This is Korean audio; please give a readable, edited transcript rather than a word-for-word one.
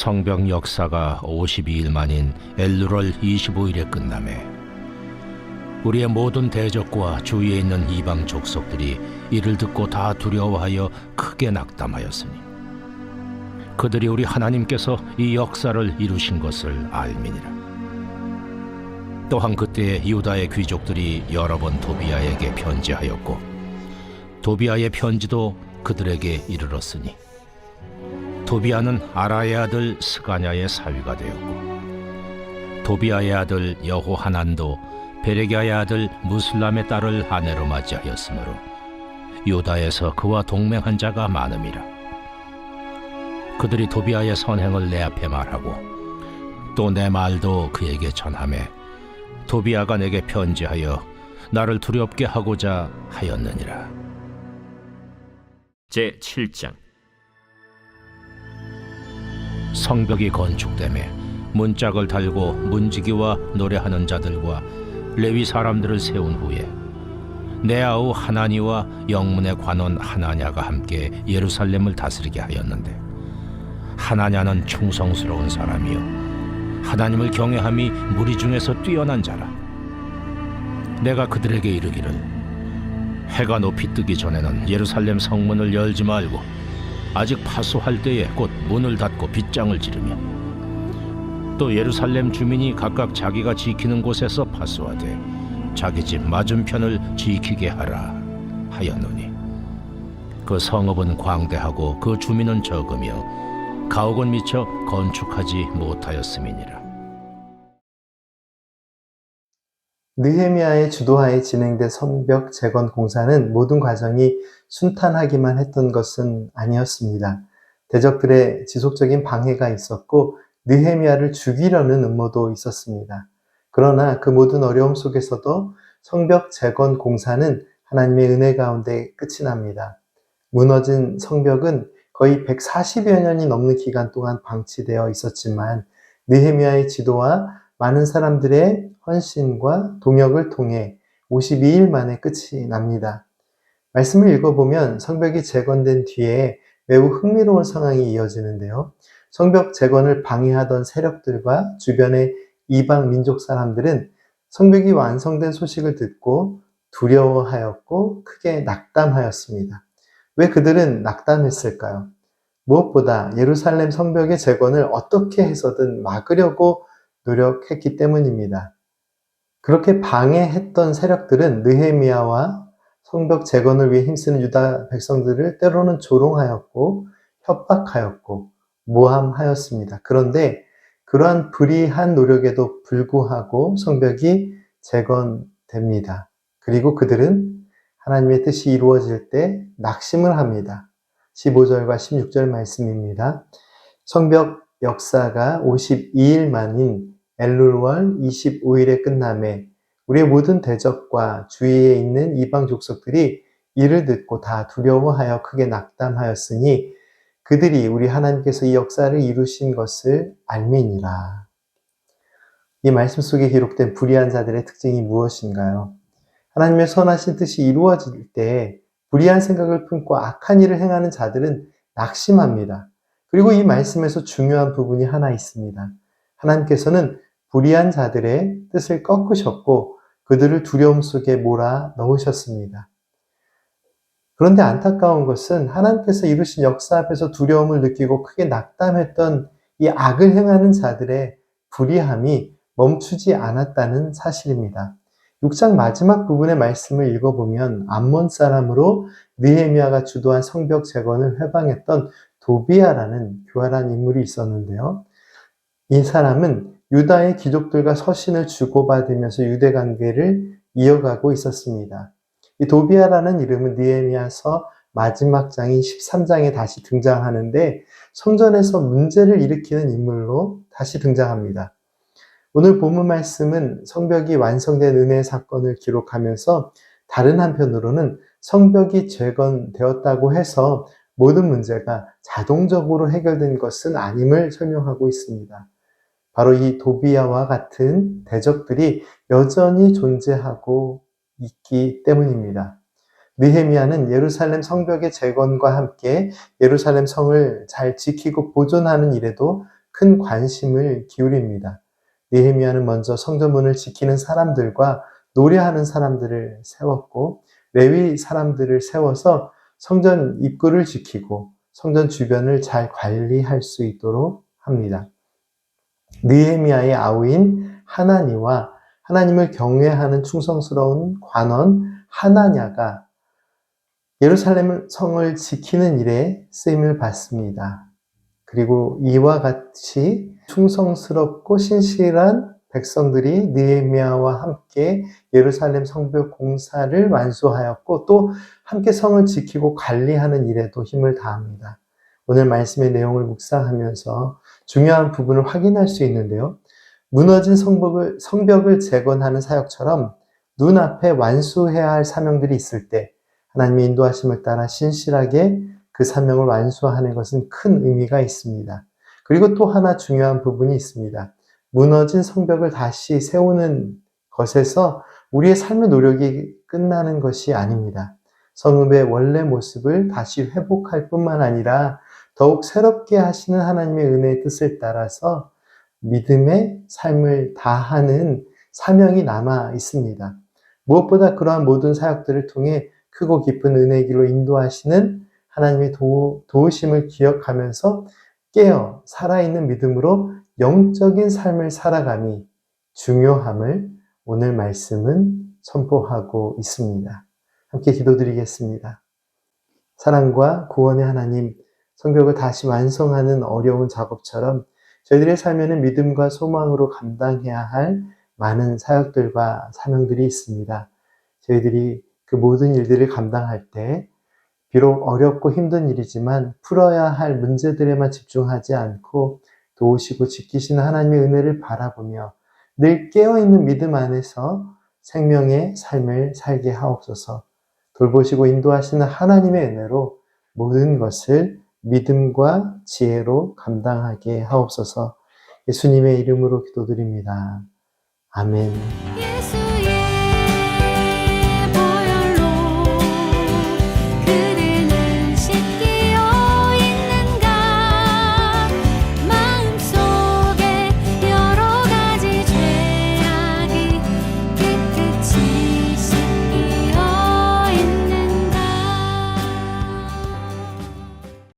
성벽 역사가 52일 만인 엘루월 25일에 끝나매 우리의 모든 대적과 주위에 있는 이방 족속들이 이를 듣고 다 두려워하여 크게 낙담하였으니 그들이 우리 하나님께서 이 역사를 이루신 것을 알미니라. 또한 그때 유다의 귀족들이 여러 번 도비아에게 편지하였고 도비아의 편지도 그들에게 이르렀으니 도비아는 아라의 아들 스가냐의 사위가 되었고 도비아의 아들 여호하난도 베레기야의 아들 무슬람의 딸을 아내로 맞이하였으므로 유다에서 그와 동맹한 자가 많음이라. 그들이 도비아의 선행을 내 앞에 말하고 또 내 말도 그에게 전하매 도비아가 내게 편지하여 나를 두렵게 하고자 하였느니라. 제7장. 성벽이 건축되매 문짝을 달고 문지기와 노래하는 자들과 레위 사람들을 세운 후에 내 아우 하나니와 영문의 관원 하나냐가 함께 예루살렘을 다스리게 하였는데 하나냐는 충성스러운 사람이요 하나님을 경외함이 무리 중에서 뛰어난 자라. 내가 그들에게 이르기를 해가 높이 뜨기 전에는 예루살렘 성문을 열지 말고 아직 파수할 때에 곧 문을 닫고 빗장을 지르며 또 예루살렘 주민이 각각 자기가 지키는 곳에서 파수하되 자기 집 맞은편을 지키게 하라 하였노니 그 성읍은 광대하고 그 주민은 적으며 가옥은 미처 건축하지 못하였음이니라. 느헤미야의 주도하에 진행된 성벽 재건 공사는 모든 과정이 순탄하기만 했던 것은 아니었습니다. 대적들의 지속적인 방해가 있었고 느헤미야를 죽이려는 음모도 있었습니다. 그러나 그 모든 어려움 속에서도 성벽 재건 공사는 하나님의 은혜 가운데 끝이 납니다. 무너진 성벽은 거의 140여 년이 넘는 기간 동안 방치되어 있었지만 느헤미야의 지도와 많은 사람들의 헌신과 동역을 통해 52일 만에 끝이 납니다. 말씀을 읽어보면 성벽이 재건된 뒤에 매우 흥미로운 상황이 이어지는데요. 성벽 재건을 방해하던 세력들과 주변의 이방 민족 사람들은 성벽이 완성된 소식을 듣고 두려워하였고 크게 낙담하였습니다. 왜 그들은 낙담했을까요? 무엇보다 예루살렘 성벽의 재건을 어떻게 해서든 막으려고 노력했기 때문입니다. 그렇게 방해했던 세력들은 느헤미야와 성벽 재건을 위해 힘쓰는 유다 백성들을 때로는 조롱하였고 협박하였고 모함하였습니다. 그런데 그러한 불의한 노력에도 불구하고 성벽이 재건됩니다. 그리고 그들은 하나님의 뜻이 이루어질 때 낙심을 합니다. 15절과 16절 말씀입니다. 성벽 역사가 52일 만인 엘룰월 25일에 끝남에 우리의 모든 대적과 주위에 있는 이방 족속들이 이를 듣고 다 두려워하여 크게 낙담하였으니 그들이 우리 하나님께서 이 역사를 이루신 것을 알미니라. 이 말씀 속에 기록된 불의한 자들의 특징이 무엇인가요? 하나님의 선하신 뜻이 이루어질 때 불의한 생각을 품고 악한 일을 행하는 자들은 낙심합니다. 그리고 이 말씀에서 중요한 부분이 하나 있습니다. 하나님께서는 불의한 자들의 뜻을 꺾으셨고 그들을 두려움 속에 몰아 넣으셨습니다. 그런데 안타까운 것은 하나님께서 이루신 역사 앞에서 두려움을 느끼고 크게 낙담했던 이 악을 행하는 자들의 불의함이 멈추지 않았다는 사실입니다. 6장 마지막 부분의 말씀을 읽어보면 암몬 사람으로 느헤미야가 주도한 성벽 재건을 회방했던 도비아라는 교활한 인물이 있었는데요. 이 사람은 유다의 귀족들과 서신을 주고받으면서 유대 관계를 이어가고 있었습니다. 이 도비아라는 이름은 느헤미야서 마지막 장인 13장에 다시 등장하는데 성전에서 문제를 일으키는 인물로 다시 등장합니다. 오늘 본문 말씀은 성벽이 완성된 은혜의 사건을 기록하면서 다른 한편으로는 성벽이 재건되었다고 해서 모든 문제가 자동적으로 해결된 것은 아님을 설명하고 있습니다. 바로 이 도비아와 같은 대적들이 여전히 존재하고 있기 때문입니다. 느헤미야는 예루살렘 성벽의 재건과 함께 예루살렘 성을 잘 지키고 보존하는 일에도 큰 관심을 기울입니다. 느헤미야는 먼저 성전문을 지키는 사람들과 노래하는 사람들을 세웠고 레위 사람들을 세워서 성전 입구를 지키고 성전 주변을 잘 관리할 수 있도록 합니다. 느헤미야의 아우인 하나니와 하나님을 경외하는 충성스러운 관원 하나냐가 예루살렘 성을 지키는 일에 쓰임을 받습니다. 그리고 이와 같이 충성스럽고 신실한 백성들이 느헤미야와 함께 예루살렘 성벽 공사를 완수하였고 또 함께 성을 지키고 관리하는 일에도 힘을 다합니다. 오늘 말씀의 내용을 묵상하면서 중요한 부분을 확인할 수 있는데요. 무너진 성벽을 재건하는 사역처럼 눈앞에 완수해야 할 사명들이 있을 때 하나님의 인도하심을 따라 신실하게 그 사명을 완수하는 것은 큰 의미가 있습니다. 그리고 또 하나 중요한 부분이 있습니다. 무너진 성벽을 다시 세우는 것에서 우리의 삶의 노력이 끝나는 것이 아닙니다. 성읍의 원래 모습을 다시 회복할 뿐만 아니라 더욱 새롭게 하시는 하나님의 은혜의 뜻을 따라서 믿음의 삶을 다하는 사명이 남아 있습니다. 무엇보다 그러한 모든 사역들을 통해 크고 깊은 은혜의 길로 인도하시는 하나님의 도우심을 기억하면서 깨어 살아있는 믿음으로 영적인 삶을 살아감이 중요함을 오늘 말씀은 선포하고 있습니다. 함께 기도드리겠습니다. 사랑과 구원의 하나님, 성벽을 다시 완성하는 어려운 작업처럼 저희들의 삶에는 믿음과 소망으로 감당해야 할 많은 사역들과 사명들이 있습니다. 저희들이 그 모든 일들을 감당할 때 비록 어렵고 힘든 일이지만 풀어야 할 문제들에만 집중하지 않고 도우시고 지키시는 하나님의 은혜를 바라보며 늘 깨어있는 믿음 안에서 생명의 삶을 살게 하옵소서. 돌보시고 인도하시는 하나님의 은혜로 모든 것을 믿음과 지혜로 감당하게 하옵소서. 예수님의 이름으로 기도드립니다. 아멘.